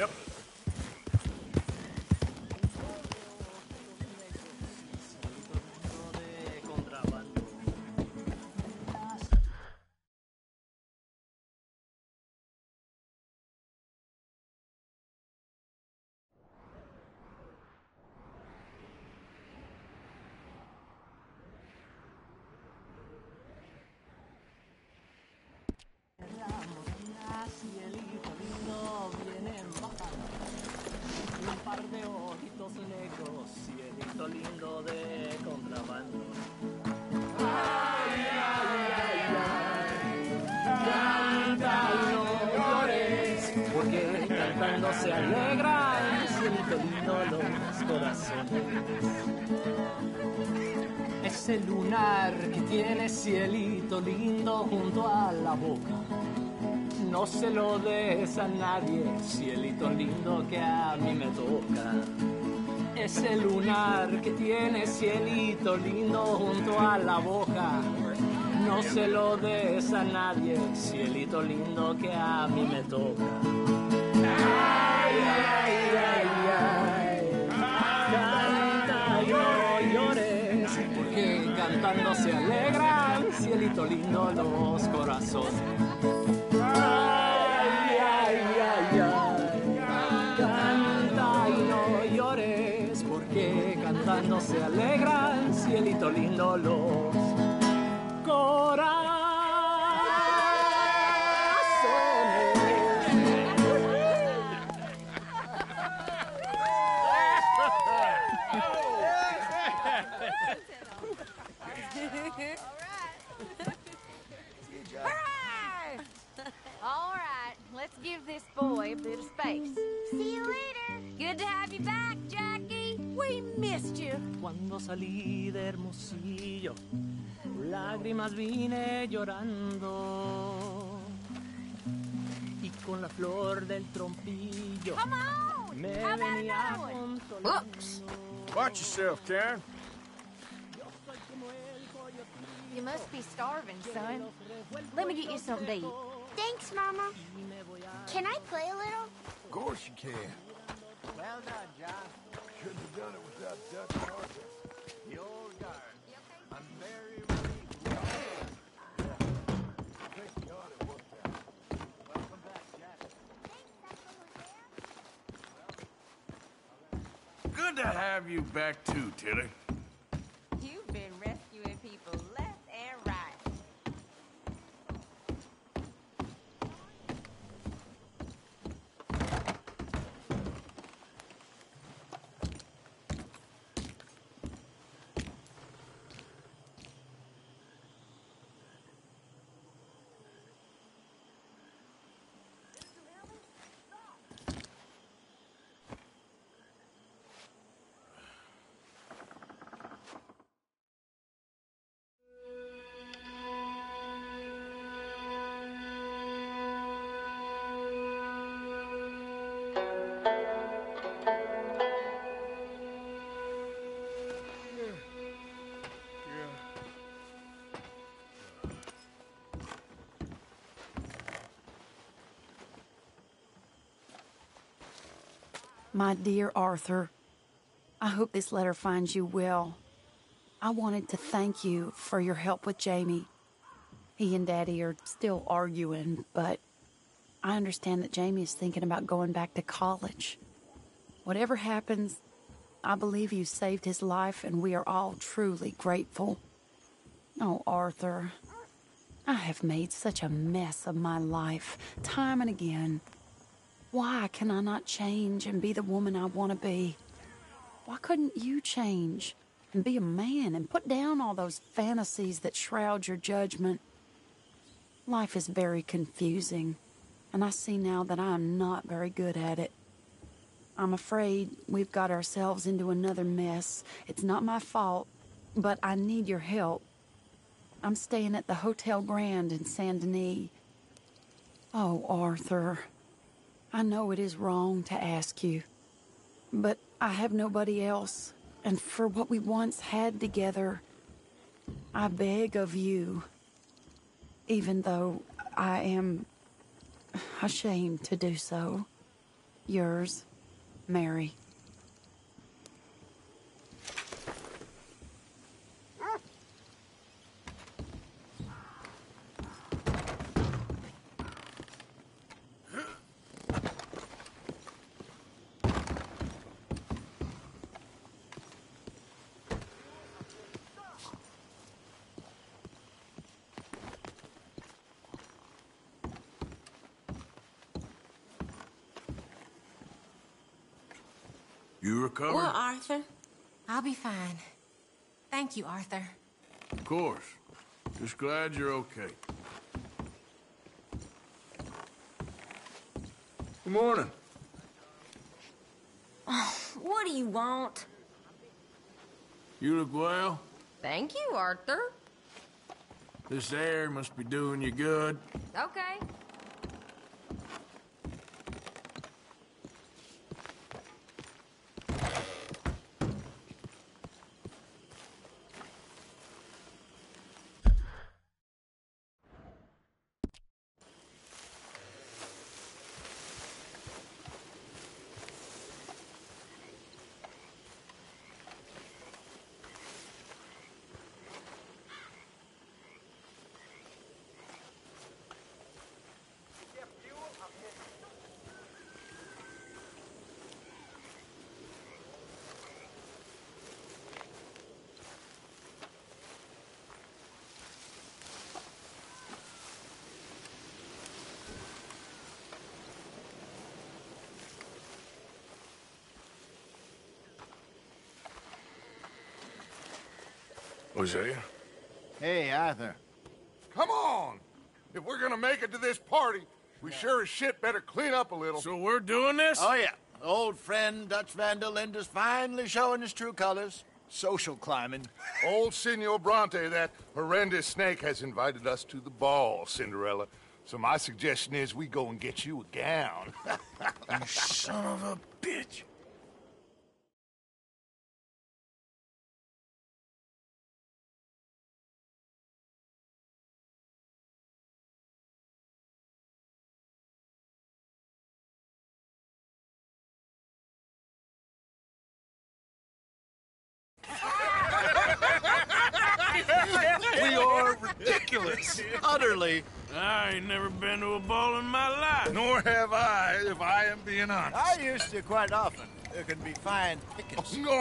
Yep. Porque cantando se alegra el cielito lindo los corazones. Ese lunar que tiene cielito lindo junto a la boca, no se lo des a nadie, cielito lindo que a mí me toca. Ese lunar que tiene cielito lindo junto a la boca, no se lo des a nadie, cielito lindo que a mí me toca. Ay, ay, ay, ay, canta y no llores, porque cantando se alegran, cielito lindo los corazones. Ay, ay, ay, ay, canta y no llores, porque cantando se alegran, cielito lindo los corazones. All right, let's give this boy a bit of space. See you later. Good to have you back, Jackie. We missed you. Cuando salí de Hermosillo, lágrimas vine llorando, y con la flor del trompillo Come on. me How about venía another one? consolando. Oops. Watch yourself, Karen. You must be starving, son. Let me get you something to eat. Thanks, Mama. Can I play a little? Of course you can. Well done, John. Couldn't have done it without Dutch Arthur. The old guard. I'm very Thank God it worked out. welcome back, Jack. Good to have you back too, Tilly. You've been rescuing people left and right. My dear Arthur, I hope this letter finds you well. I wanted to thank you for your help with Jamie. He and Daddy are still arguing, but I understand that Jamie is thinking about going back to college. Whatever happens, I believe you saved his life, and we are all truly grateful. Oh, Arthur, I have made such a mess of my life, time and again. Why can I not change and be the woman I want to be? Why couldn't you change and be a man and put down all those fantasies that shroud your judgment? Life is very confusing, and I see now that I am not very good at it. I'm afraid we've got ourselves into another mess. It's not my fault, but I need your help. I'm staying at the Hotel Grand in Saint Denis. Oh, Arthur, I know it is wrong to ask you, but I have nobody else, and for what we once had together, I beg of you, even though I am ashamed to do so. Yours, Mary. You recovered? Well, Arthur, I'll be fine. Thank you, Arthur. Of course. Just glad you're okay. Good morning. What do you want? You look well. Thank you, Arthur. This air must be doing you good. Okay. Hosea? Hey, Arthur. Come on! If we're gonna make it to this party, we sure as shit better clean up a little. So we're doing this? Oh, yeah. Old friend Dutch Van der Linde's finally showing his true colors. Social climbing. Old Senor Bronte, that horrendous snake, has invited us to the ball, Cinderella. So my suggestion is we go and get you a gown. You son of a bitch. We are ridiculous. Utterly. I ain't never been to a ball in my life. Nor have I, if I am being honest. I used to quite often. There can be fine pickings. No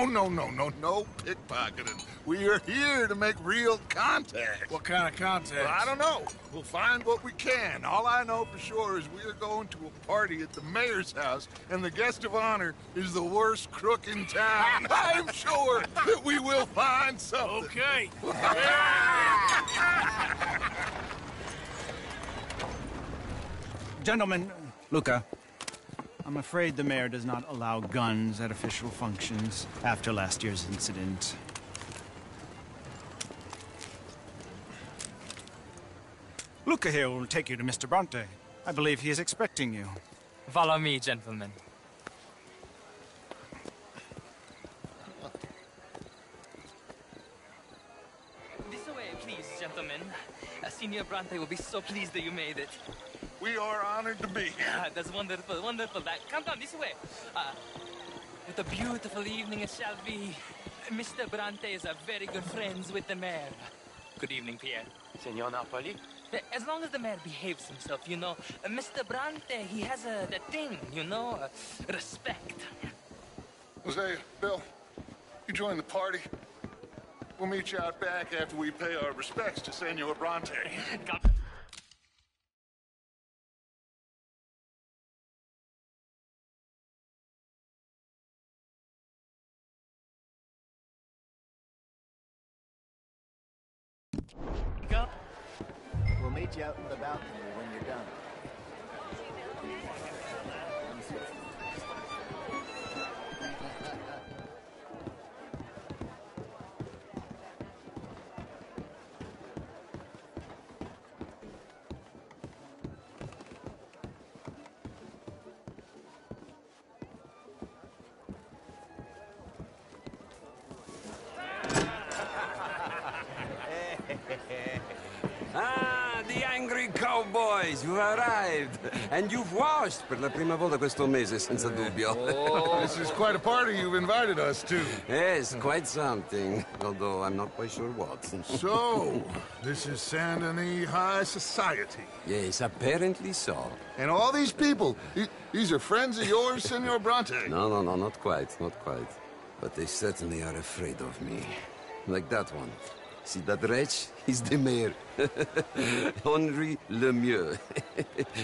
pickpocketing. We are here to make real contact. What kind of contact? Well, I don't know. We'll find what we can. All I know for sure is we are going to a party at the mayor's house, and the guest of honor is the worst crook in town. I'm sure that we will find something. Okay. Gentlemen, Luca, I'm afraid the mayor does not allow guns at official functions after last year's incident. Luca here will take you to Mr. Bronte. I believe he is expecting you. Follow me, gentlemen. This way, please, gentlemen. Senior Bronte will be so pleased that you made it. We are honored to be here. That's wonderful, wonderful. Come down this way. What a beautiful evening it shall be. Mr. Bronte is a very good friends with the mayor. Good evening, Pierre. Senor Napoli? As long as the mayor behaves himself, you know. Mr. Bronte, he has that thing, you know, respect. Hosea, Bill, you join the party. We'll meet you out back after we pay our respects to Senor Bronte. Go. We'll meet you out in the balcony when you're done. the angry cowboys, you've arrived. And you've washed per la prima volta questo mese, senza dubbio. This is quite a party you've invited us to. Yes, quite something. Although I'm not quite sure what. So, this is Saint Denis High Society. Yes, apparently so. And all these people, these are friends of yours, Senor Bronte? No, not quite, not quite. But they certainly are afraid of me. Like that one. See that wretch? He's the mayor. Henri Lemieux.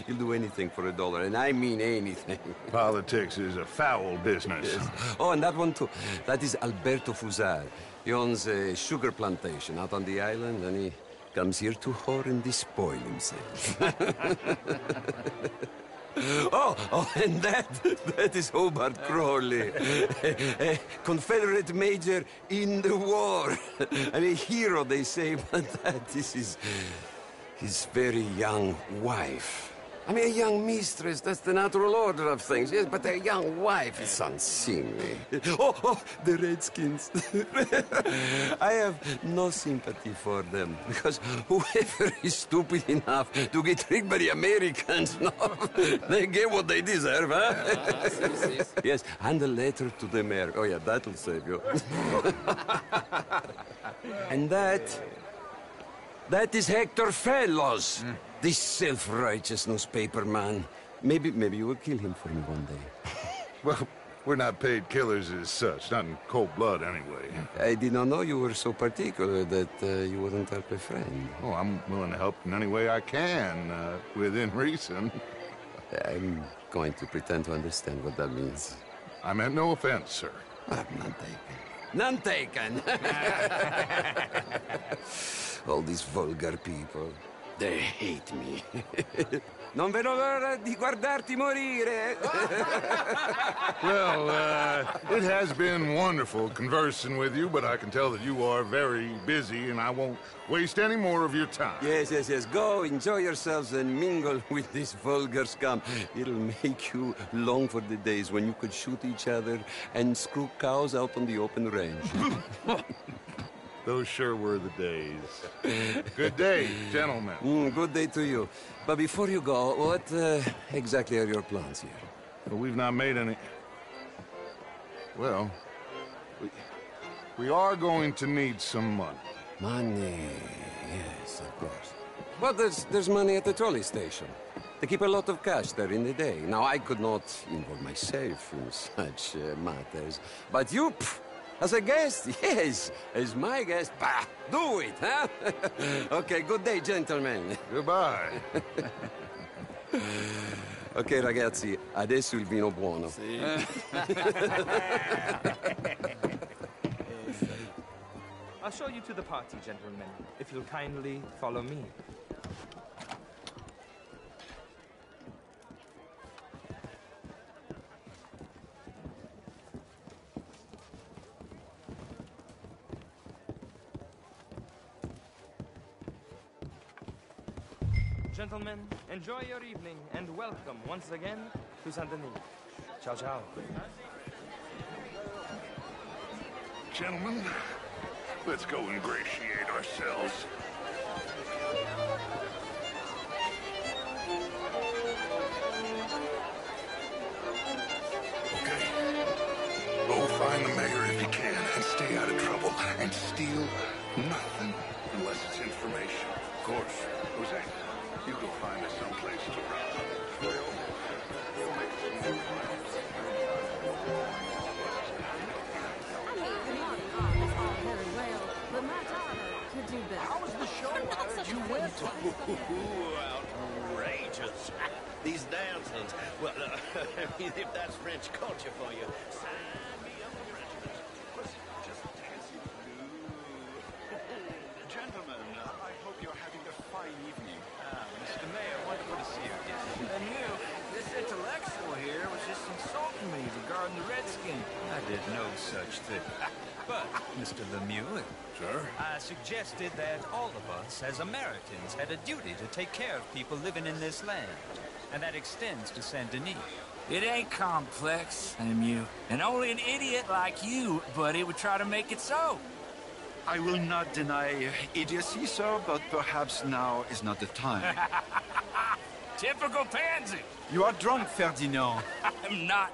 He'll do anything for $1, and I mean anything. Politics is a foul business. Yes. Oh, and that one too. That is Alberto Fusar. He owns a sugar plantation out on the island, and he comes here to whore and despoil himself. Oh, and that is Hobart Crawley, a Confederate major in the war. I mean, hero, they say, but that is his very young wife. I mean, a young mistress, that's the natural order of things, yes, but a young wife is unseemly. Oh, the Redskins. I have no sympathy for them, because whoever is stupid enough to get tricked by the Americans, no, they get what they deserve, huh? Yes, and a letter to the mayor. Oh, yeah, that'll save you. And that is Hector Fellows. This self-righteous newspaper man. Maybe you will kill him for me one day. Well, we're not paid killers as such, not in cold blood anyway. I did not know you were so particular that you wouldn't help a friend. Oh, I'm willing to help in any way I can, within reason. I'm going to pretend to understand what that means. I meant no offense, sir. None taken. None taken! All these vulgar people. They hate me. Non vedo l'ora di guardarti morire. Well, it has been wonderful conversing with you, but I can tell that you are very busy, and I won't waste any more of your time. Yes. Go, enjoy yourselves, and mingle with this vulgar scum. It'll make you long for the days when you could shoot each other and screw cows out on the open range. Those sure were the days. Good day, gentlemen. Good day to you. But before you go, what exactly are your plans here? Well, we've not made any... Well, we are going to need some money. Money, yes, of course. But there's money at the trolley station. They keep a lot of cash there in the day. Now, I could not involve myself in such matters. But you... As a guest? Yes. As my guest? Bah, do it, huh? Okay, good day, gentlemen. Goodbye. Ok, ragazzi, adesso il vino buono. Sì. I'll show you to the party, gentlemen, if you'll kindly follow me. Gentlemen, enjoy your evening and welcome once again to Saint Denis. Ciao, ciao. Gentlemen, let's go ingratiate ourselves. Okay. Go find the mayor if you can and stay out of trouble. And steal nothing unless it's information. Of course. Jose, you go find us someplace to rob. We'll make some more friends. I mean, that's all very well, but my daughter could do better. How was the show you went to? Outrageous. These dancers. Well, I mean, if that's French culture for you, sign me up for Frenchness. Listen, just dancing. Gentlemen, I hope you're having a fine evening. Mr. Mayor, wonderful to see you again. And you, this intellectual here was just insulting me regarding the Redskin. I did no such thing. But, Mr. Lemieux, sir, I suggested that all of us, as Americans, had a duty to take care of people living in this land. And that extends to Saint Denis. It ain't complex, Lemieux. And only an idiot like you, buddy, would try to make it so. I will not deny idiocy, sir, but perhaps now is not the time. Typical pansy. You are drunk, Ferdinand. I'm not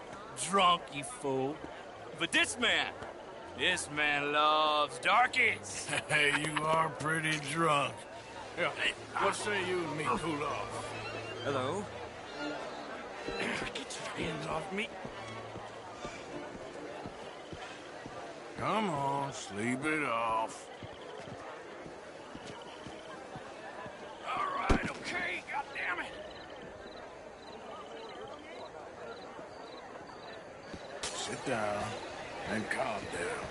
drunk, you fool. But this man loves darkies. Hey, you are pretty drunk. Yeah, hey, what say you and me cool off? Hello? Get your hands off me. Come on, sleep it off. All right, okay, goddammit. Sit down and calm down.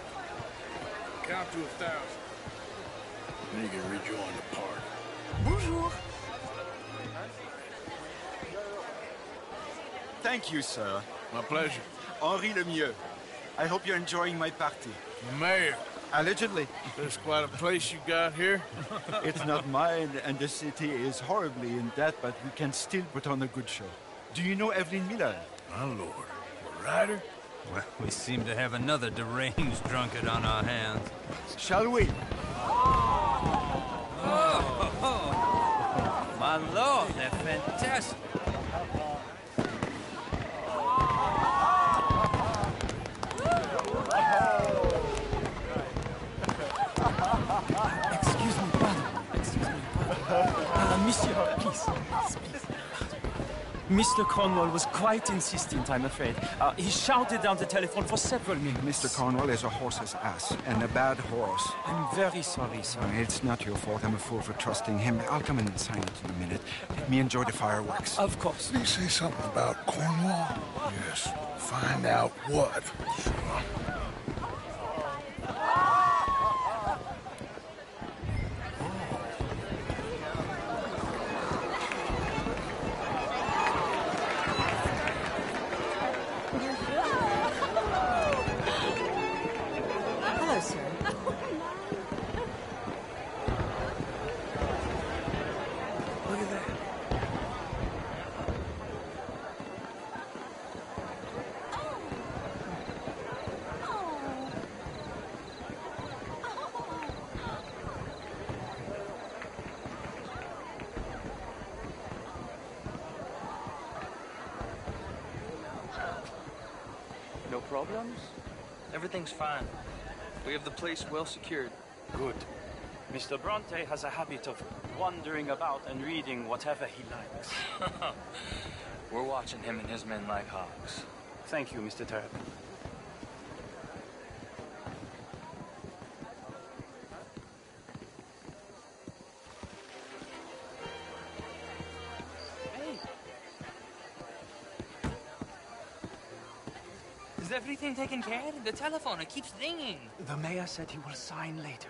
Count to 1,000. Then you can rejoin the party. Bonjour. Thank you, sir. My pleasure. Henri Lemieux. I hope you're enjoying my party. The mayor. Allegedly. There's quite a place you got here. It's not mine, and the city is horribly in debt, but we can still put on a good show. Do you know Evelyn Miller? My lord. A writer? Well, we seem to have another deranged drunkard on our hands. Shall we? Oh, my lord, they're fantastic. Excuse me, pardon. Excuse me, pardon. Monsieur, please. Mr. Cornwall was quite insistent, I'm afraid. He shouted down the telephone for several minutes. Mr. Cornwall is a horse's ass, and a bad horse. I'm very sorry, sir. It's not your fault. I'm a fool for trusting him. I'll come in and sign it in a minute. Let me enjoy the fireworks. Of course. Did he say something about Cornwall? Yes. Find out what. Hello, sir. Look at that. No problems? Everything's fine. We have the place well secured. Good. Mr. Bronte has a habit of wandering about and reading whatever he likes. We're watching him and his men like hawks. Thank you, Mr. Turpin. Hey! Is everything taken care of? The telephone, it keeps ringing. The mayor said he will sign later.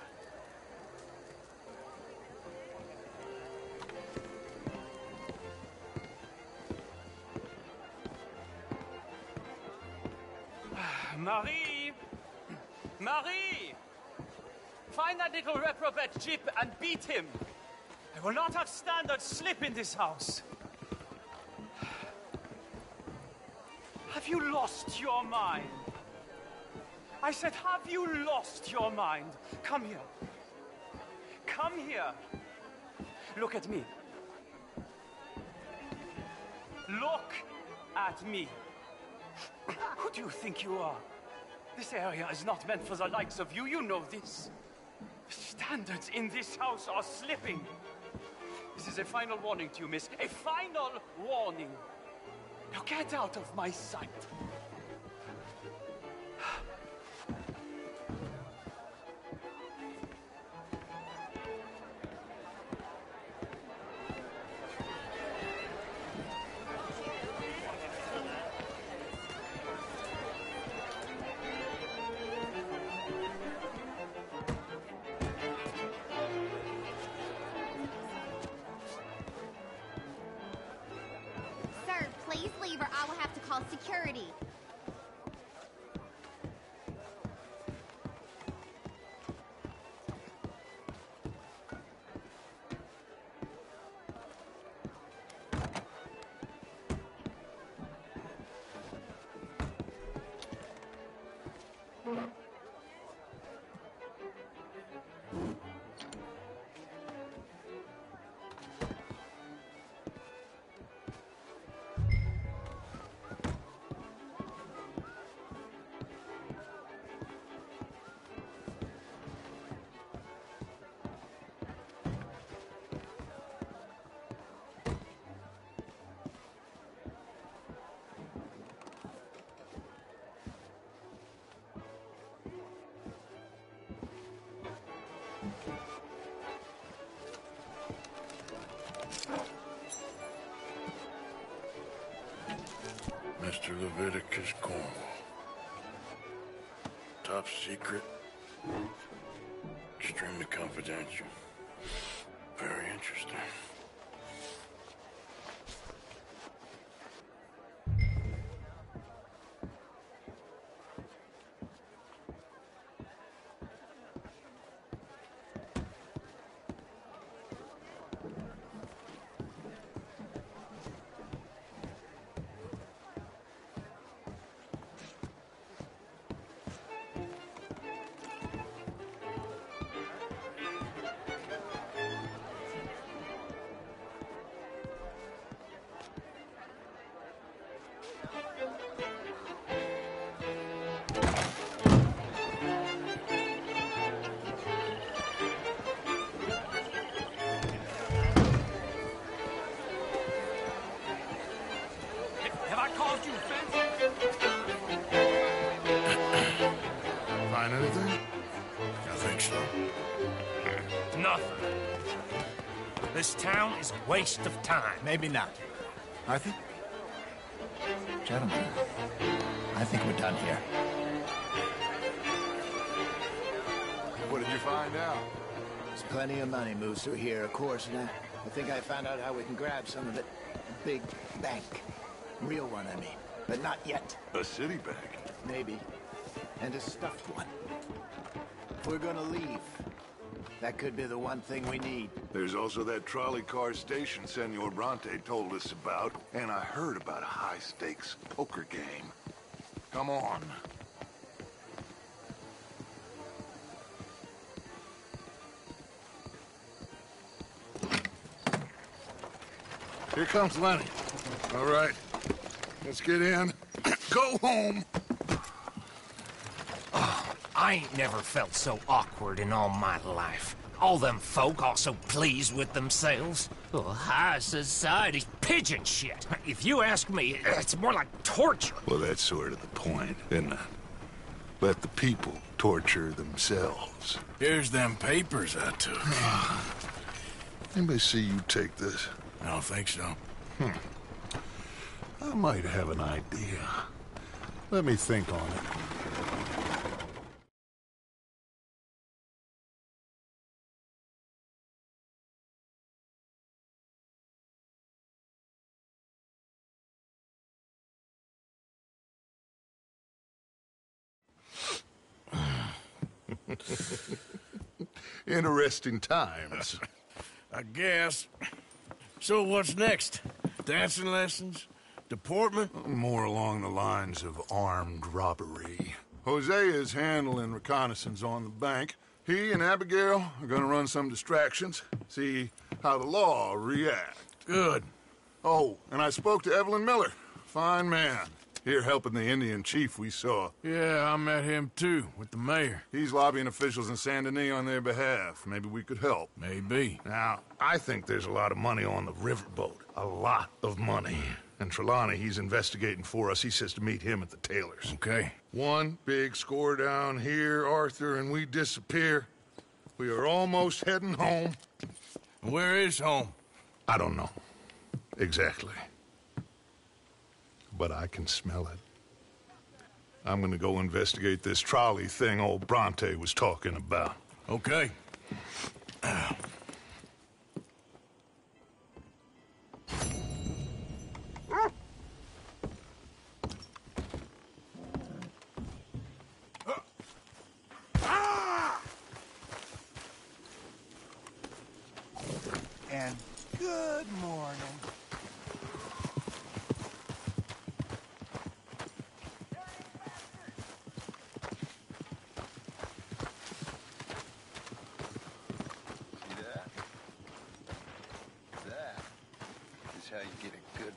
Marie! Marie! Find that little reprobate Jip and beat him. I will not have standard slip in this house. Have you lost your mind? I said, have you lost your mind? Come here. Come here. Look at me. Look at me. Who do you think you are? This area is not meant for the likes of you. You know this. The standards in this house are slipping. This is a final warning to you, miss. A final warning. Now get out of my sight. Sir, please leave or I will have to call security. Mr. Leviticus Cornwall. Top secret. Extremely confidential. Very interesting. Have I caused you offense? Find anything? I think so. Nothing. This town is a waste of time. Maybe not. Arthur? Gentlemen, I think we're done here. What did you find out? There's plenty of money moves through here, of course, and I think I found out how we can grab some of it. A big bank. Real one, I mean. But not yet. A city bank? Maybe. And a stuffed one. If we're gonna leave, that could be the one thing we need. There's also that trolley car station Senor Bronte told us about, and I heard about a high-stakes poker game. Come on. Here comes Lenny. All right, let's get in. Go home. Oh, I ain't never felt so awkward in all my life. All them folk all so pleased with themselves. Oh, high society's pigeon shit. If you ask me, it's more like torture. Well, that's sort of the point, isn't it? Let the people torture themselves. Here's them papers I took. Anybody see you take this? I don't think so. I might have an idea. Let me think on it. Interesting times. I guess. So what's next? Dancing lessons? Deportment? More along the lines of armed robbery. Hosea is handling reconnaissance on the bank. He and Abigail are gonna run some distractions, see how the law reacts. Good. Oh, and I spoke to Evelyn Miller. Fine man. Here helping the Indian chief we saw. Yeah, I met him too, with the mayor. He's lobbying officials in Saint Denis on their behalf. Maybe we could help. Maybe. Now, I think there's a lot of money on the riverboat. A lot of money. And Trelawney, he's investigating for us. He says to meet him at the Taylor's. Okay. One big score down here, Arthur, and we disappear. We are almost heading home. Where is home? I don't know. Exactly. But I can smell it. I'm gonna go investigate this trolley thing old Bronte was talking about. Okay. And good morning.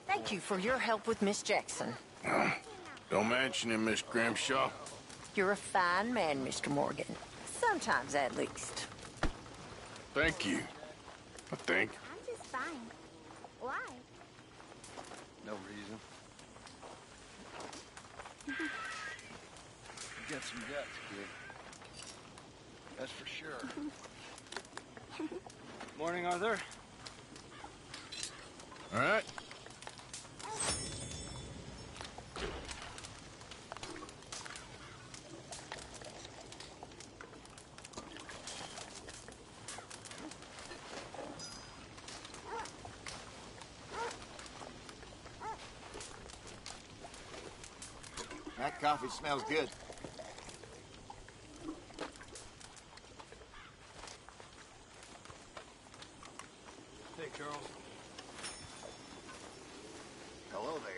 Thank you for your help with Miss Jackson. Don't mention him, Miss Grimshaw. You're a fine man, Mr. Morgan. Sometimes, at least. Thank you. I think. I'm just fine. Why? No reason. You got some guts, kid. That's for sure. Morning, Arthur. All right. That coffee smells good. Hey, Charles. Hello there.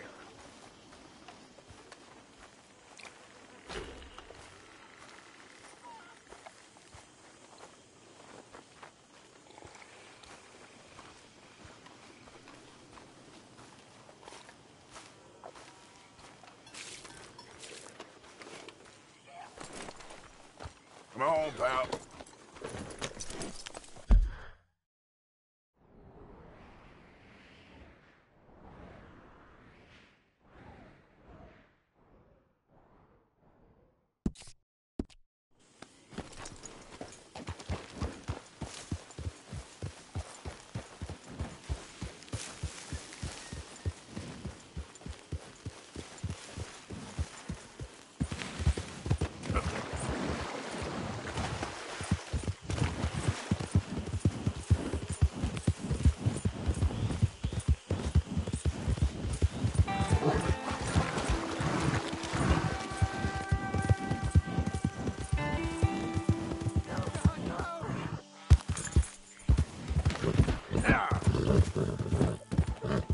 Come on, pal.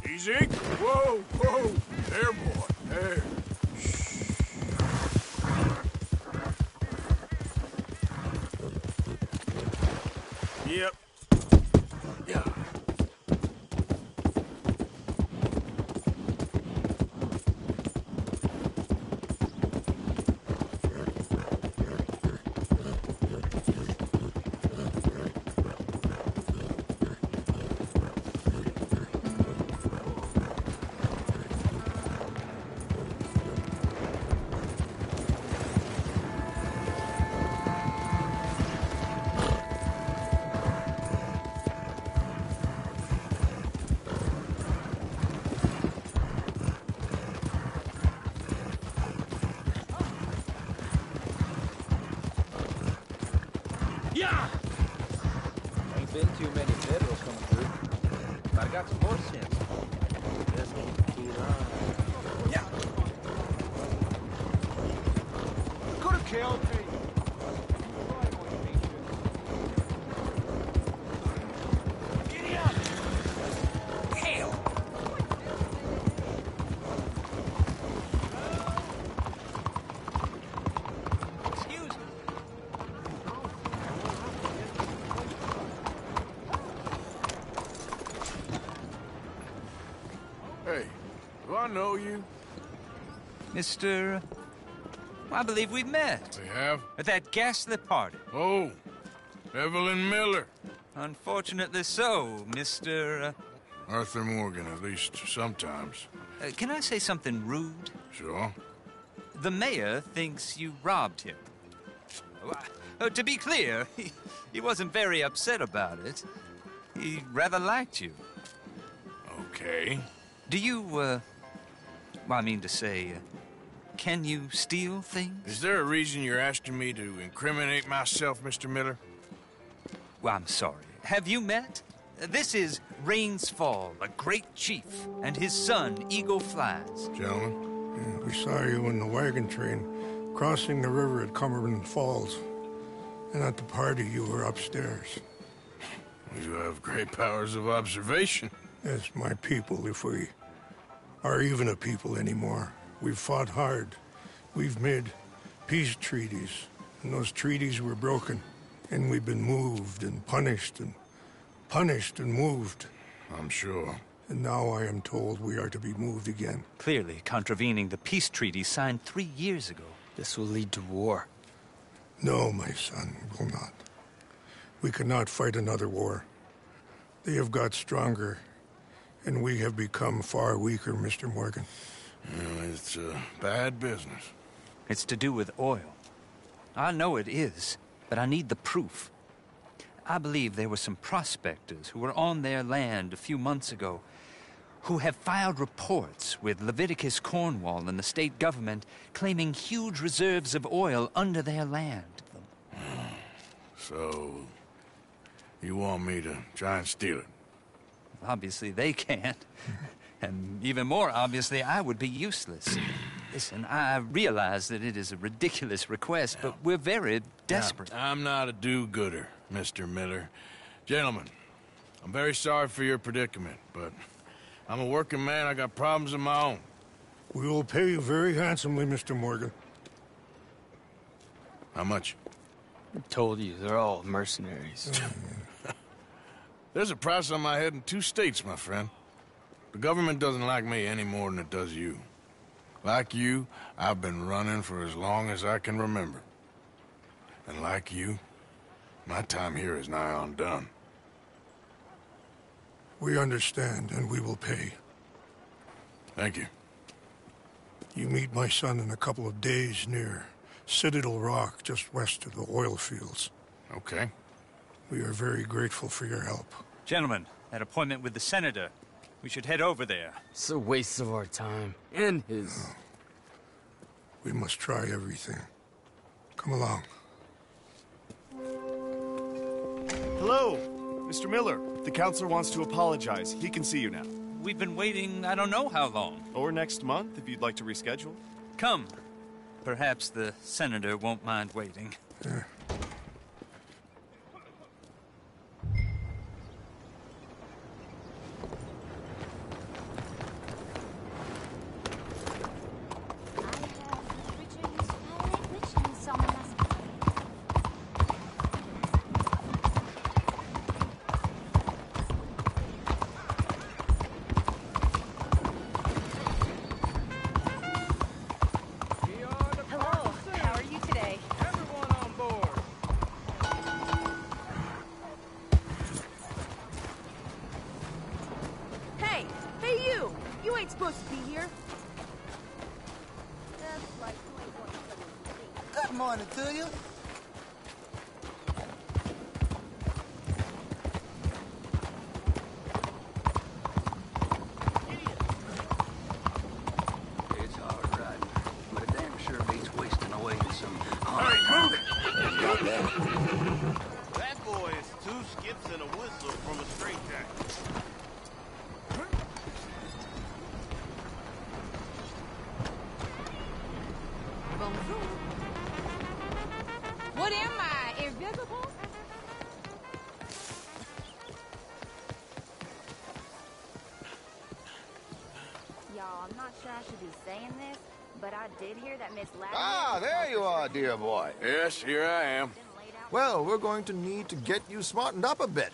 Easy. Whoa, whoa. There, boy. There. Yep. Yeah. Yeah! Ain't been too many federals coming through. But I got some horse sense. Just need to keep on. Yeah. Could have killed me. Giddy up! Hell! Excuse me. Hey, do I know you? Mr. I believe we've met. We have? At that ghastly party. Oh, Evelyn Miller. Unfortunately so, Mr. Arthur Morgan, at least sometimes. Can I say something rude? Sure. The mayor thinks you robbed him. To be clear, he wasn't very upset about it. He rather liked you. Okay. Do you, well, I mean to say, can you steal things? Is there a reason you're asking me to incriminate myself, Mr. Miller? Well, I'm sorry. Have you met? This is Rains Fall, a great chief, and his son, Eagle Flies. Gentlemen, yeah, we saw you in the wagon train crossing the river at Cumberland Falls. And at the party, you were upstairs. You have great powers of observation. Yes, my people, if we are even a people anymore. We've fought hard. We've made peace treaties, and those treaties were broken. And we've been moved and punished and moved. I'm sure. And now I am told we are to be moved again. Clearly contravening the peace treaty signed 3 years ago. This will lead to war. No, my son, it will not. We cannot fight another war. They have got stronger, and we have become far weaker, Mr. Morgan. It's bad business. It's to do with oil. I know it is, but I need the proof. I believe there were some prospectors who were on their land a few months ago who have filed reports with Leviticus Cornwall and the state government claiming huge reserves of oil under their land. So, you want me to try and steal it? Obviously, they can't. And even more obviously, I would be useless. Listen, I realize that it is a ridiculous request, but we're very desperate. Now, I'm not a do-gooder, Mr. Miller. Gentlemen, I'm very sorry for your predicament, but I'm a working man. I got problems of my own. We will pay you very handsomely, Mr. Morgan. How much? I told you, they're all mercenaries. There's a price on my head in 2 states, my friend. The government doesn't like me any more than it does you. Like you, I've been running for as long as I can remember. And like you, my time here is nigh on done. We understand, and we will pay. Thank you. You meet my son in a couple of days near Citadel Rock, just west of the oil fields. Okay. We are very grateful for your help. Gentlemen, that appointment with the senator. We should head over there. It's a waste of our time. And his. We must try everything. Come along. Hello, Mr. Miller. The counselor wants to apologize. He can see you now. We've been waiting I don't know how long. Or next month, if you'd like to reschedule. Come. Perhaps the senator won't mind waiting. Yeah. Supposed to be here. Good morning to you. It's hard riding, but it damn sure beats wasting away in some... Hey, move it! That boy is 2 skips and a whistle from a straitjacket. What am I, invisible? Y'all, I'm not sure I should be saying this, but I did hear that Miss Ladder... Ah, there you are, dear boy. Yes, here I am. Well, we're going to need to get you smartened up a bit.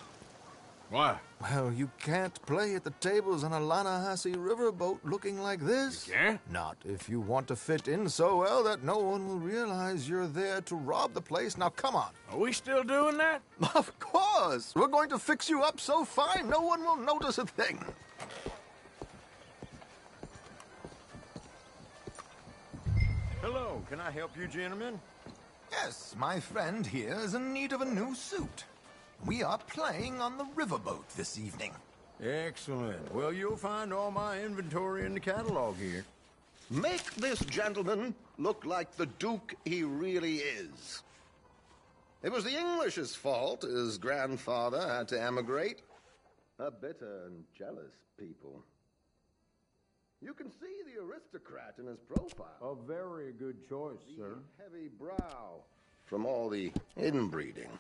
Why? Well, you can't play at the tables on a Lannahechee riverboat looking like this. You can't? Not if you want to fit in so well that no one will realize you're there to rob the place. Now, come on. Are we still doing that? Of course. We're going to fix you up so fine no one will notice a thing. Hello, can I help you, gentlemen? Yes, my friend here is in need of a new suit. We are playing on the riverboat this evening. Excellent. Well, you'll find all my inventory in the catalog here. Make this gentleman look like the Duke he really is. It was the English's fault his grandfather had to emigrate. A bitter and jealous people. You can see the aristocrat in his profile. A very good choice, sir. Heavy brow from all the inbreeding.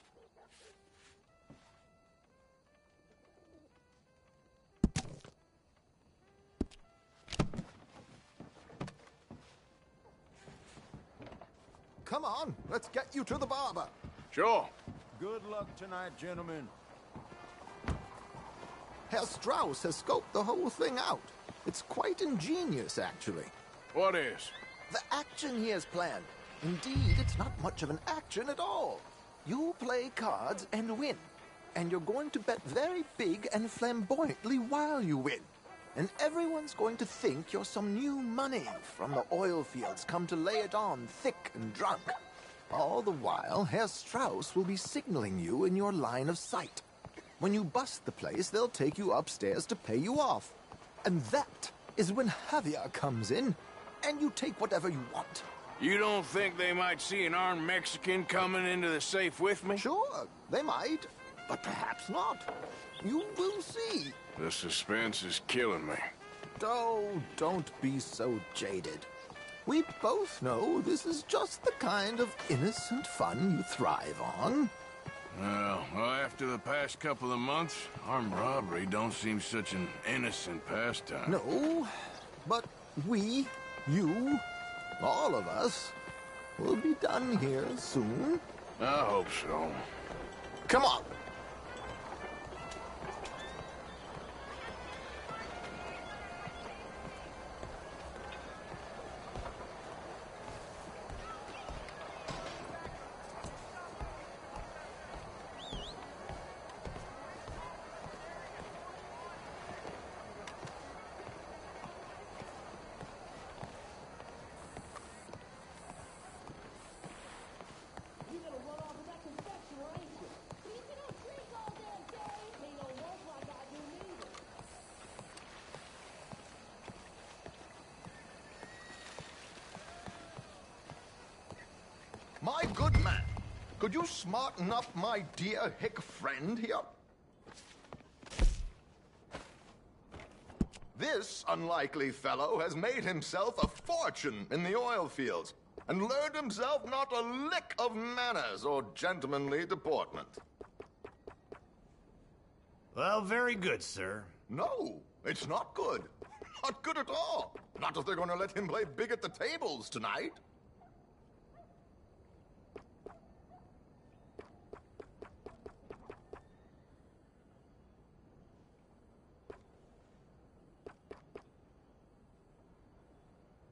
Come on, let's get you to the barber. Sure. Good luck tonight, gentlemen. Herr Strauss has scoped the whole thing out. It's quite ingenious, actually. What is? The action he has planned. Indeed, it's not much of an action at all. You play cards and win. And you're going to bet very big and flamboyantly while you win. And everyone's going to think you're some new money from the oil fields come to lay it on thick and drunk. All the while, Herr Strauss will be signaling you in your line of sight. When you bust the place, they'll take you upstairs to pay you off. And that is when Javier comes in, and you take whatever you want. You don't think they might see an armed Mexican coming into the safe with me? Sure, they might, but perhaps not. You will see. The suspense is killing me. Oh, don't be so jaded. We both know this is just the kind of innocent fun you thrive on. Well, after the past couple of months, armed robbery don't seem such an innocent pastime. No, but we, you, all of us, will be done here soon. I hope so. Come on. My good man, could you smarten up my dear hick friend here? This unlikely fellow has made himself a fortune in the oil fields and learned himself not a lick of manners or gentlemanly deportment. Well, very good, sir. No, it's not good. Not good at all. Not if they're going to let him play big at the tables tonight.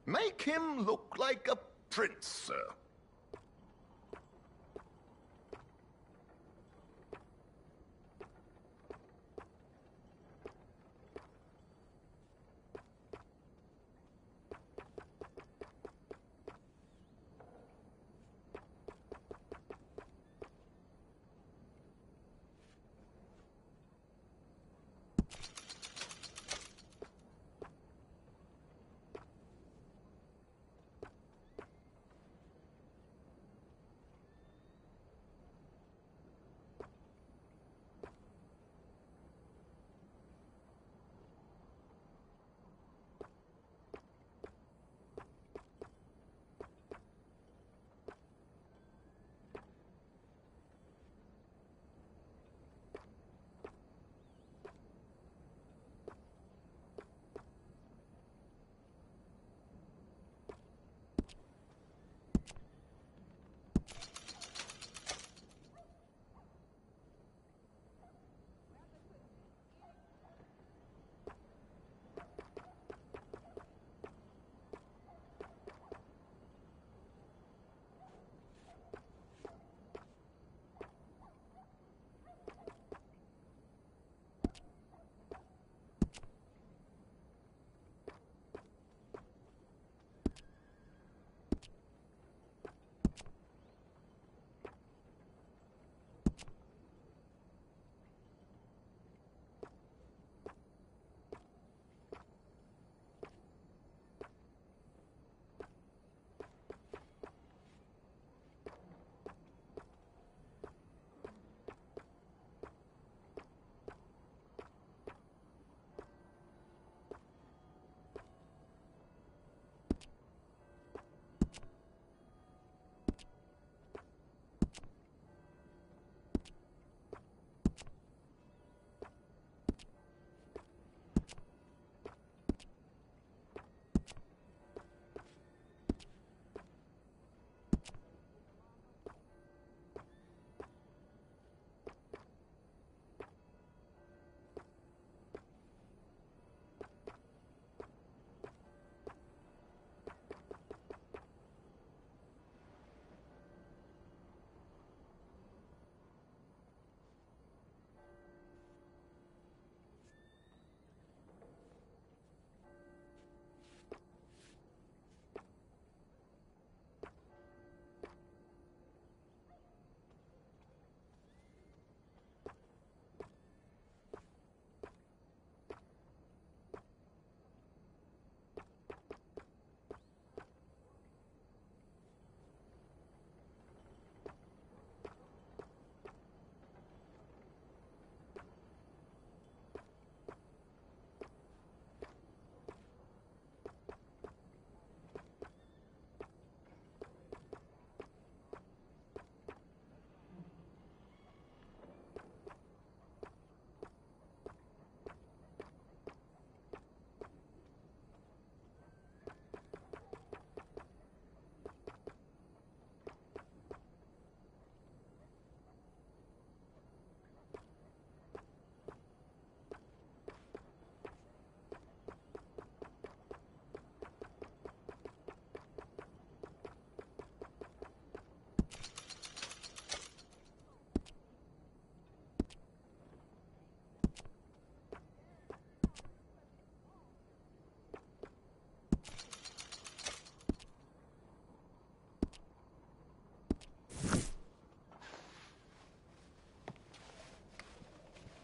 Make him look like a prince, sir.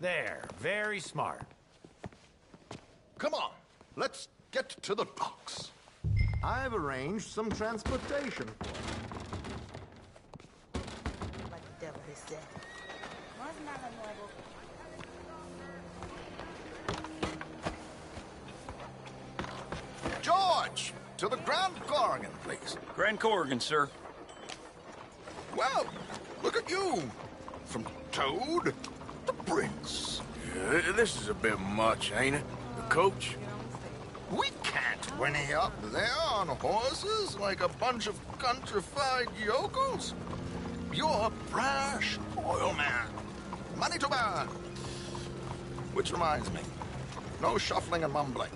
There, very smart. Come on, let's get to the docks. I've arranged some transportation for you. What the devil is that? George, to the Grand Corrigan, please. Grand Corrigan, sir. Well, look at you. From Toad to Prince. Yeah, this is a bit much, ain't it? The coach? We can't whinny up there on horses like a bunch of countrified yokels. You're a brash oil man. Money to burn. Which reminds me, no shuffling and mumbling.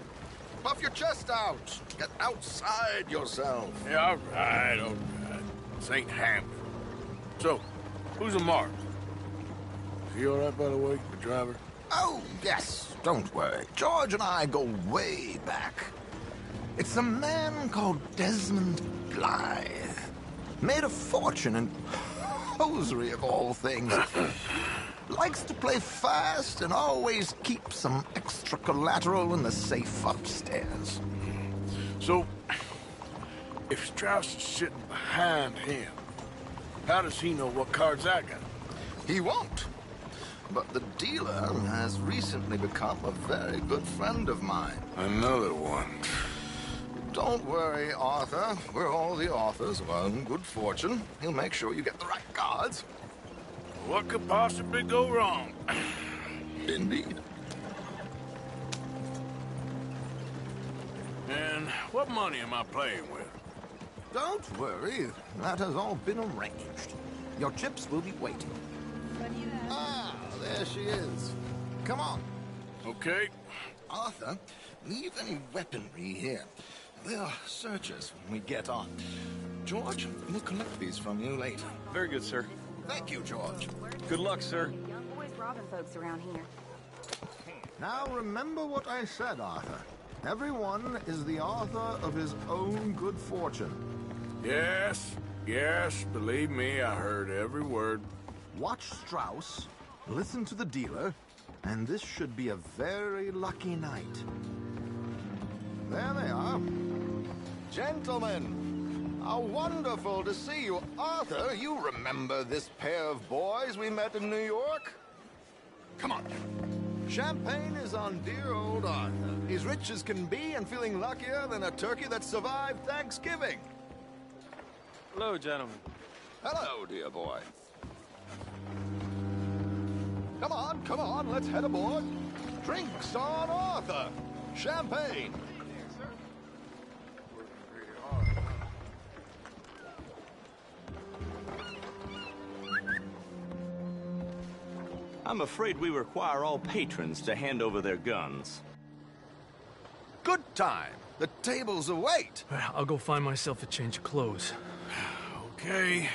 Puff your chest out. Get outside yourself. Yeah, all right. This ain't Hampton. So, who's a mark? Is he all right, by the way, the driver? Oh, yes. Don't worry. George and I go way back. It's a man called Desmond Blythe. Made a fortune in hosiery of all things. Likes to play fast and always keep some extra collateral in the safe upstairs. So, if Strauss is sitting behind him, how does he know what cards I got? He won't. But the dealer has recently become a very good friend of mine. Another one. Don't worry, Arthur. We're all the authors of our good fortune. He'll make sure you get the right cards. What could possibly go wrong? Indeed. And what money am I playing with? Don't worry. That has all been arranged. Your chips will be waiting. Ah, there she is. Come on. Okay. Arthur, leave any weaponry here. They'll search us when we get on. George, we'll collect these from you later. Very good, sir. Thank you, George. Good luck, sir. Young boys robbing folks around here. Now remember what I said, Arthur. Everyone is the author of his own good fortune. Yes, believe me, I heard every word. Watch Strauss, listen to the dealer, and this should be a very lucky night. There they are. Gentlemen, how wonderful to see you. Arthur, you remember this pair of boys we met in New York? Come on. Champagne is on dear old Arthur. He's rich as can be and feeling luckier than a turkey that survived Thanksgiving. Hello, gentlemen. Hello, dear boy. Come on, let's head aboard. Drinks on Arthur. Champagne. I'm afraid we require all patrons to hand over their guns. Good time. The tables await. I'll go find myself a change of clothes. Okay.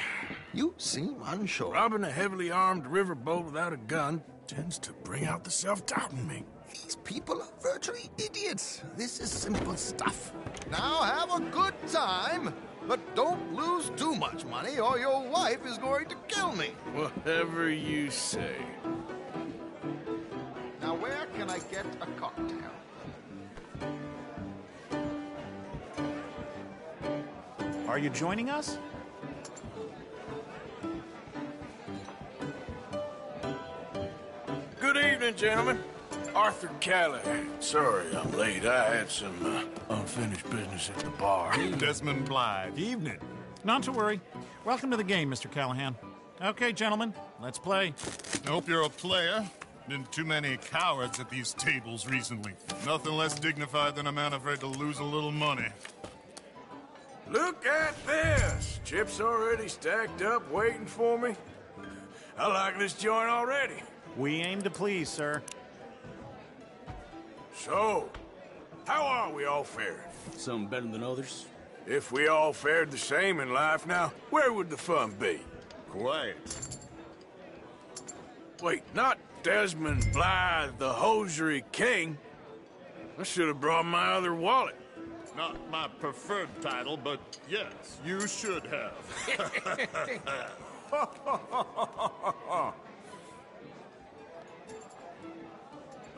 You seem unsure. Robbing a heavily armed riverboat without a gun tends to bring out the self-doubt in me. These people are virtually idiots. This is simple stuff. Now have a good time, but don't lose too much money or your wife is going to kill me. Whatever you say. Now where can I get a cocktail? Are you joining us? Good evening, gentlemen. Arthur Callahan. Sorry I'm late. I had some unfinished business at the bar. Desmond Blythe. Evening. Not to worry. Welcome to the game, Mr. Callahan. Okay, gentlemen, let's play. Hope you're a player. Been too many cowards at these tables recently. Nothing less dignified than a man afraid to lose a little money. Look at this! Chips already stacked up, waiting for me. I like this joint already. We aim to please, sir. So, how are we all faring? Some better than others. If we all fared the same in life now, where would the fun be? Quiet. Wait, not Desmond Blythe, the hosiery king. I should have brought my other wallet. Not my preferred title, but yes, you should have.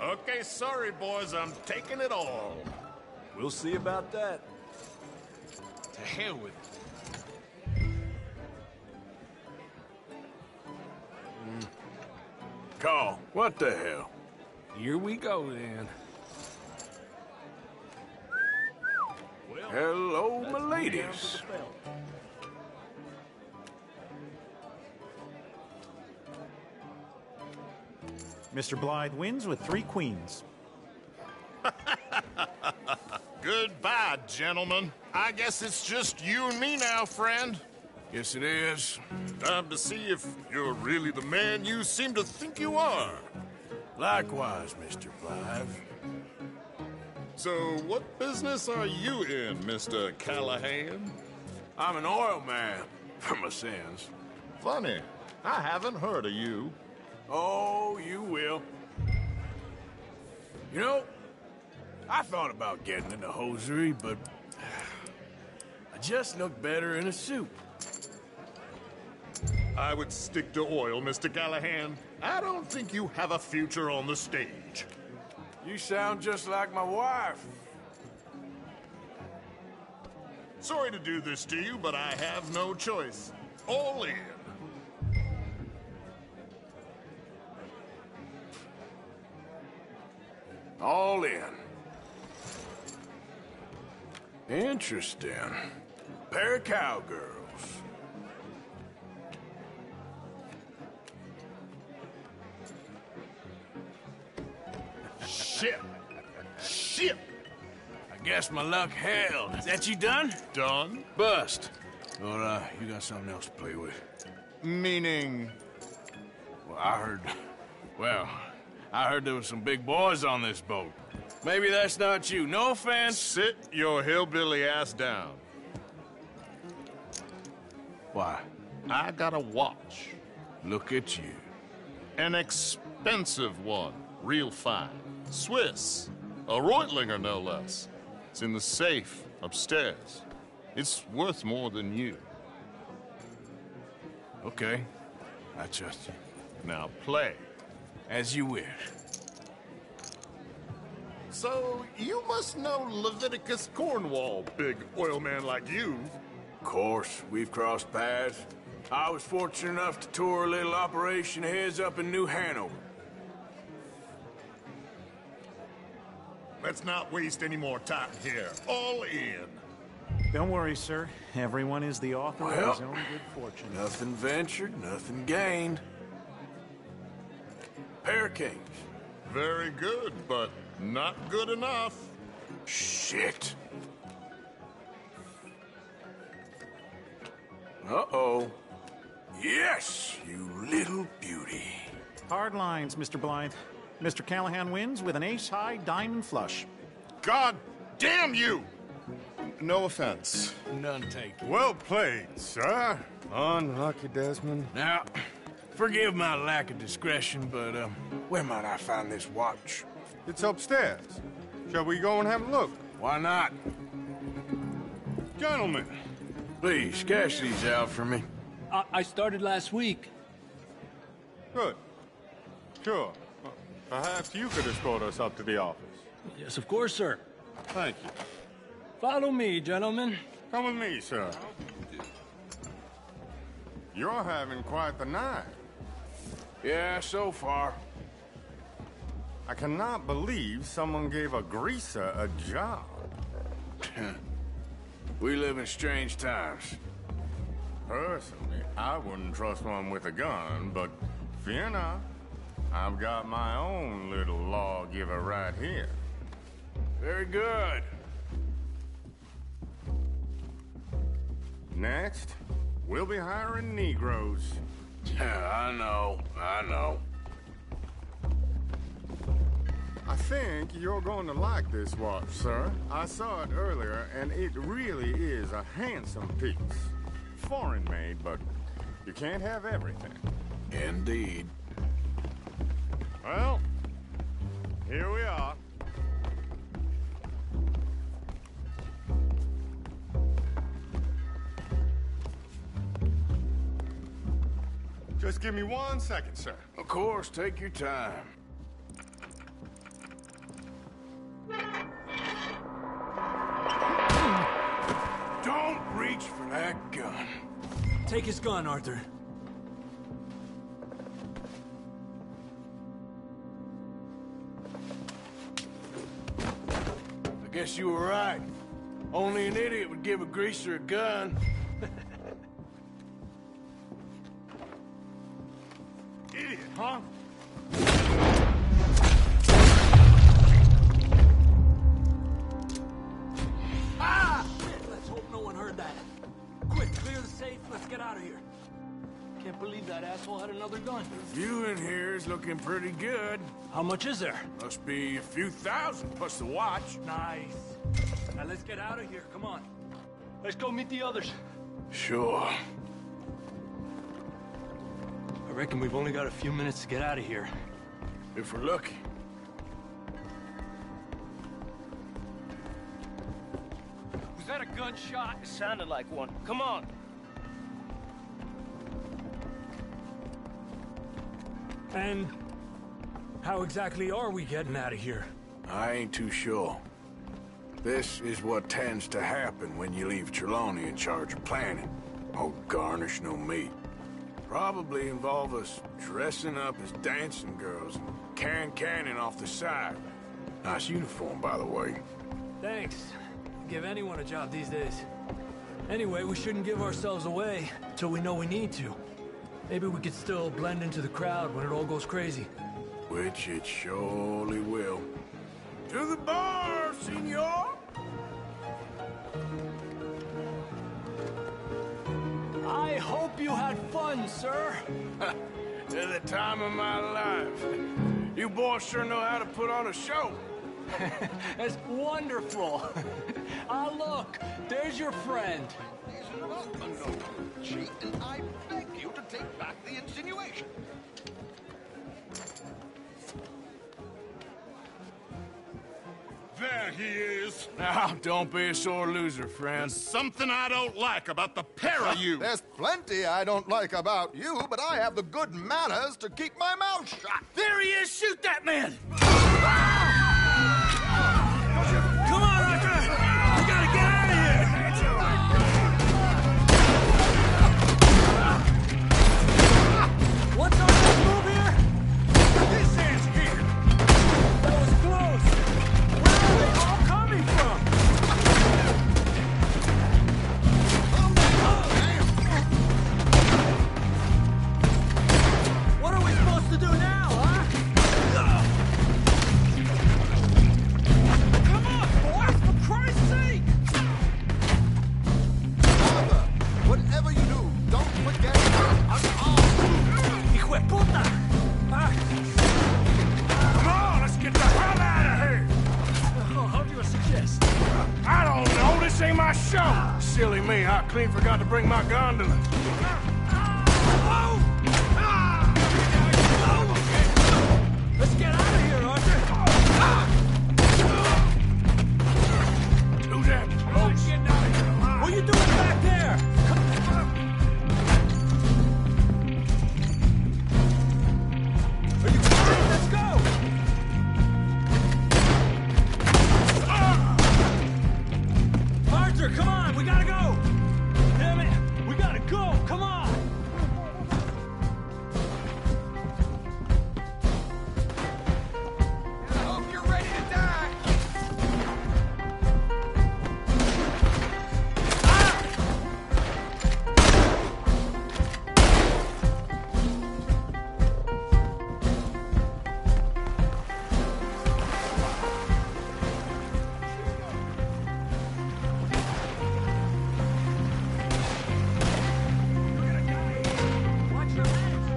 Okay, sorry, boys. I'm taking it all. We'll see about that. To hell with it. Call. What the hell? Here we go, then. Well, hello, my ladies. Mr. Blythe wins with 3 queens. Goodbye, gentlemen. I guess it's just you and me now, friend. Yes, it is. Time to see if you're really the man you seem to think you are. Likewise, Mr. Blythe. So, what business are you in, Mr. Callahan? I'm an oil man, for my sins. Funny. I haven't heard of you. Oh, you will. You know, I thought about getting into hosiery, but I just look better in a suit. I would stick to oil, Mr. Callahan. I don't think you have a future on the stage. You sound just like my wife. Sorry to do this to you, but I have no choice. All in. All in. Interesting. Pair of cowgirls. Shit. Shit. I guess my luck held. Is that you done? Done? Bust. Or, you got something else to play with. Meaning? Well, I heard there was some big boys on this boat. Maybe that's not you. No offense. Sit your hillbilly ass down. Why? I got a watch. Look at you. An expensive one. Real fine. Swiss. A Reutlinger, no less. It's in the safe upstairs. It's worth more than you. Okay. I trust you. Now play. As you wish. So, you must know Leviticus Cornwall, big oil man like you. Of course, we've crossed paths. I was fortunate enough to tour a little operation of his up in New Hanover. Let's not waste any more time here. All in. Don't worry, sir. Everyone is the author of his own good fortune. Nothing ventured, nothing gained. Pair of kings. Very good, but not good enough. Shit. Uh-oh. Yes, you little beauty. Hard lines, Mr. Blythe. Mr. Callahan wins with an ace-high diamond flush. God damn you! No offense. None taken. Well played, sir. Unlucky, Desmond. Now, forgive my lack of discretion, but, where might I find this watch? It's upstairs. Shall we go and have a look? Why not? Gentlemen. Please, cash these out for me. I started last week. Good. Sure. Perhaps you could escort us up to the office. Yes, of course, sir. Thank you. Follow me, gentlemen. Come with me, sir. You're having quite the night. Yeah, so far. I cannot believe someone gave a greaser a job. We live in strange times. Personally, I wouldn't trust one with a gun, but fear not. I've got my own little lawgiver right here. Very good. Next, we'll be hiring Negroes. I know. I think you're going to like this watch, sir. I saw it earlier, and it really is a handsome piece. Foreign made, but you can't have everything. Indeed. Well, here we are. Just give me 1 second, sir. Of course, take your time. Take his gun, Arthur. I guess you were right. Only an idiot would give a greaser a gun. Idiot, huh? Ah! Let's hope no one heard that. Quick, clear the safe. Let's get out of here. Can't believe that asshole had another gun. The view in here is looking pretty good. How much is there? Must be a few thousand plus the watch. Nice. Now let's get out of here. Come on. Let's go meet the others. Sure. I reckon we've only got a few minutes to get out of here. If we're lucky. Was that a gunshot? It sounded like one. Come on. And how exactly are we getting out of here? I ain't too sure. This is what tends to happen when you leave Trelawney in charge of planning. Oh, garnish no meat. Probably involve us dressing up as dancing girls and carrying cannon off the side. Nice uniform, by the way. Thanks. Give anyone a job these days. Anyway, we shouldn't give ourselves away till we know we need to. Maybe we could still blend into the crowd when it all goes crazy. Which it surely will. To the bar, senor! I hope you had fun, sir. To the time of my life. You boys sure know how to put on a show. That's wonderful. Ah, look, there's your friend. Cheat, and I beg you to take back the insinuation. There he is. Now, don't be a sore loser, friend. There's something I don't like about the pair of you. There's plenty I don't like about you, but I have the good manners to keep my mouth shut. There he is! Shoot that man! Come on, Arthur! We gotta get out of here! What's our next move here? This ends here. That was close! Where are they all coming from? What are we supposed to do now, huh? Come on, boys, for Christ's sake! Arthur, whatever you do, don't forget Hijo de puta! Come on, let's get the hell out of here! How do you suggest? I don't know, this ain't my show! Silly me, I clean forgot to bring my gondola. Let's get out of here, Arthur! Do that, folks. What are you doing back there? Are you kidding? Let's go! Arthur, come on! We gotta go! Damn it! We gotta go! Come on! hope you're ready to die. Watch your legs!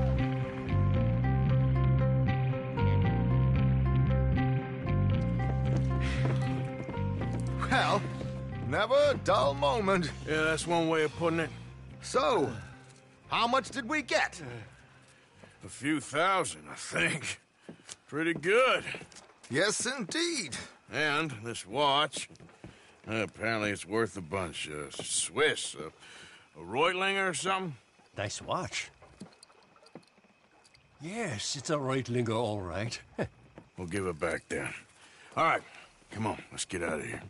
Well, never a dull moment. Yeah, that's one way of putting it. So, how much did we get? A few thousand, I think. Pretty good. Yes, indeed. And this watch, apparently it's worth a bunch. Swiss, a Reutlinger or something? Nice watch. Yes, it's a Reutlinger, all right. We'll give it back then. All right, come on, let's get out of here.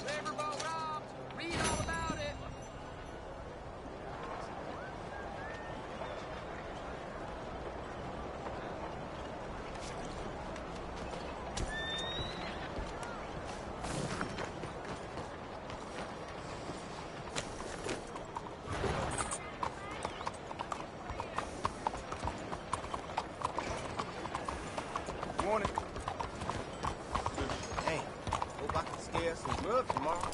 Riverboat robbed. Read all about it. Morning. Hey, hope I can scare some grub tomorrow.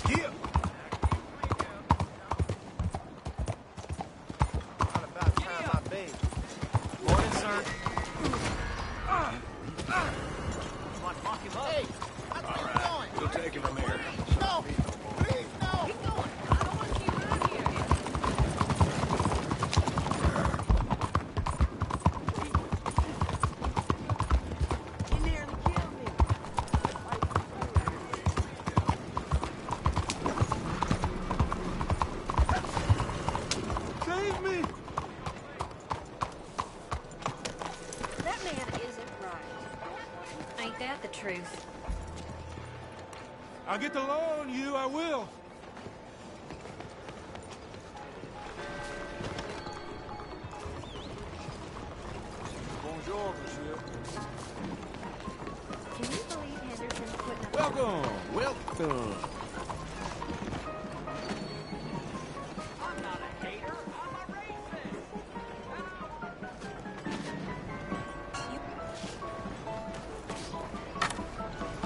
Yeah. Not about time I bathed. Morning, sir. Hey, that's where you're going. We'll take him from here. No, please, no. Keep going. I don't want to keep around here. You nearly killed me. Save me. That man isn't right. Ain't that the truth? I'll get the law on you, I will. Bonjour, monsieur. Can you believe Henderson's putting up... Welcome, welcome. I'm not a hater. I'm a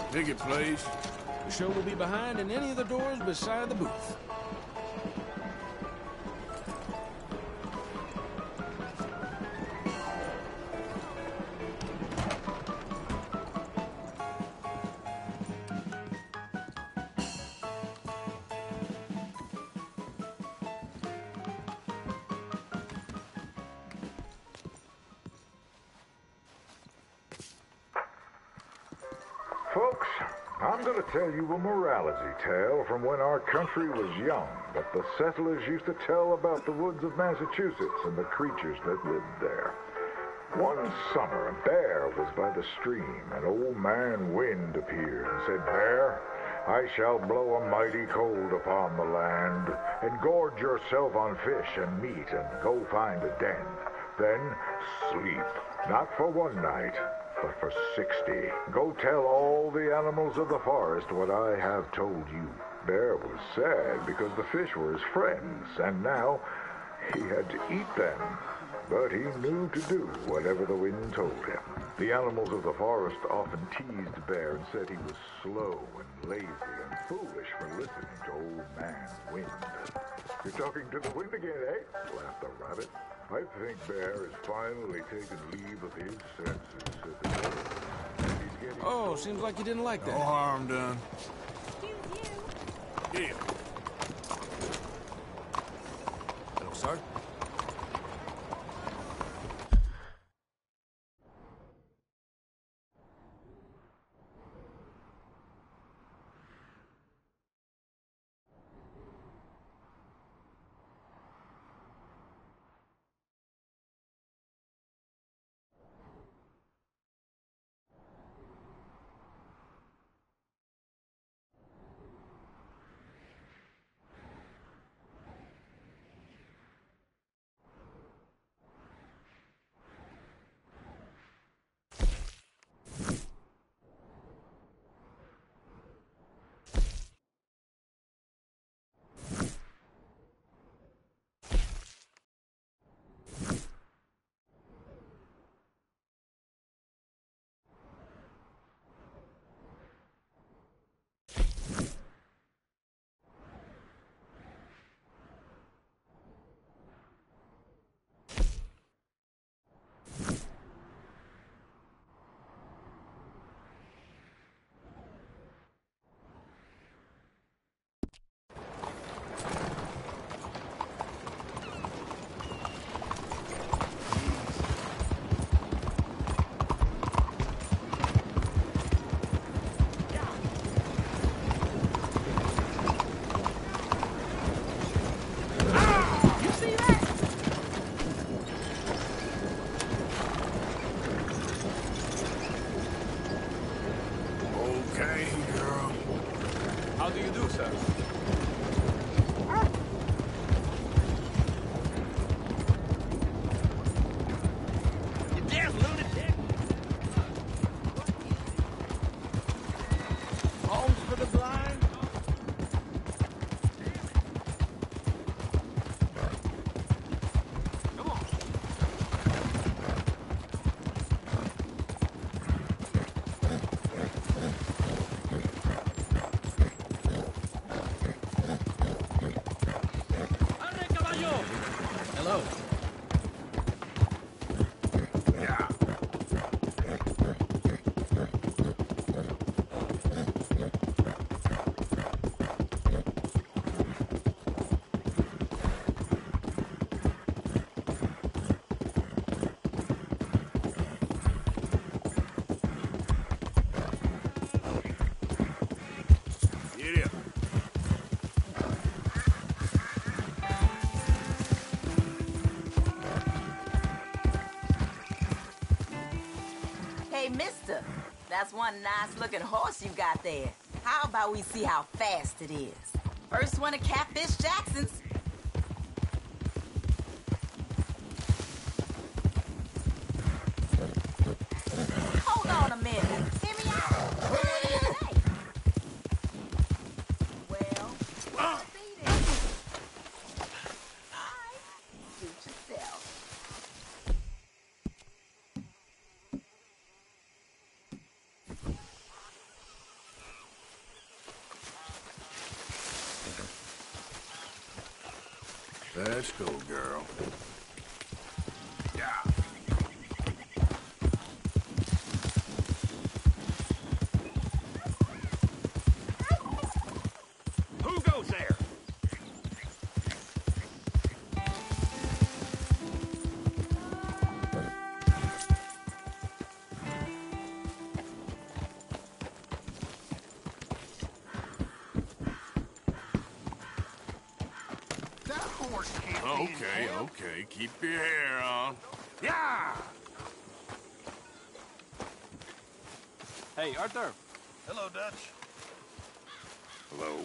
racist. Ticket, please. The show will be behind in any of the doors beside the booth. Folks, I'm going to tell you a morality tale from when our country was young that the settlers used to tell about the woods of Massachusetts and the creatures that lived there. One summer, a bear was by the stream, and old man Wind appeared and said, "Bear, I shall blow a mighty cold upon the land, and gorge yourself on fish and meat, and go find a den. Then sleep, not for one night, but for 60. Go tell all the animals of the forest what I have told you." Bear was sad because the fish were his friends, and now he had to eat them. But he knew to do whatever the wind told him. The animals of the forest often teased Bear and said he was slow and lazy and foolish for listening to old man Wind. "You're talking to the wind again, eh?" laughed the rabbit. "I think Bear has finally taken leave of his senses," said the bear. Oh, seems like you didn't like that. No harm done. Yeah. Hello, sir. Hello. Yeah. Get up. Hey, mister, that's one nice-looking horse you got there. How about we see how fast it is? First one of Catfish Jackson's. Hold on a minute. Hear me out. What do you say? Well, what's the beating? All right, suit yourself. Let's go, girl. Yeah. Who goes there? That horse can't be in Okay, hell. okay. Keep your hair on. Yeah! Hey, Arthur. Hello, Dutch. Hello.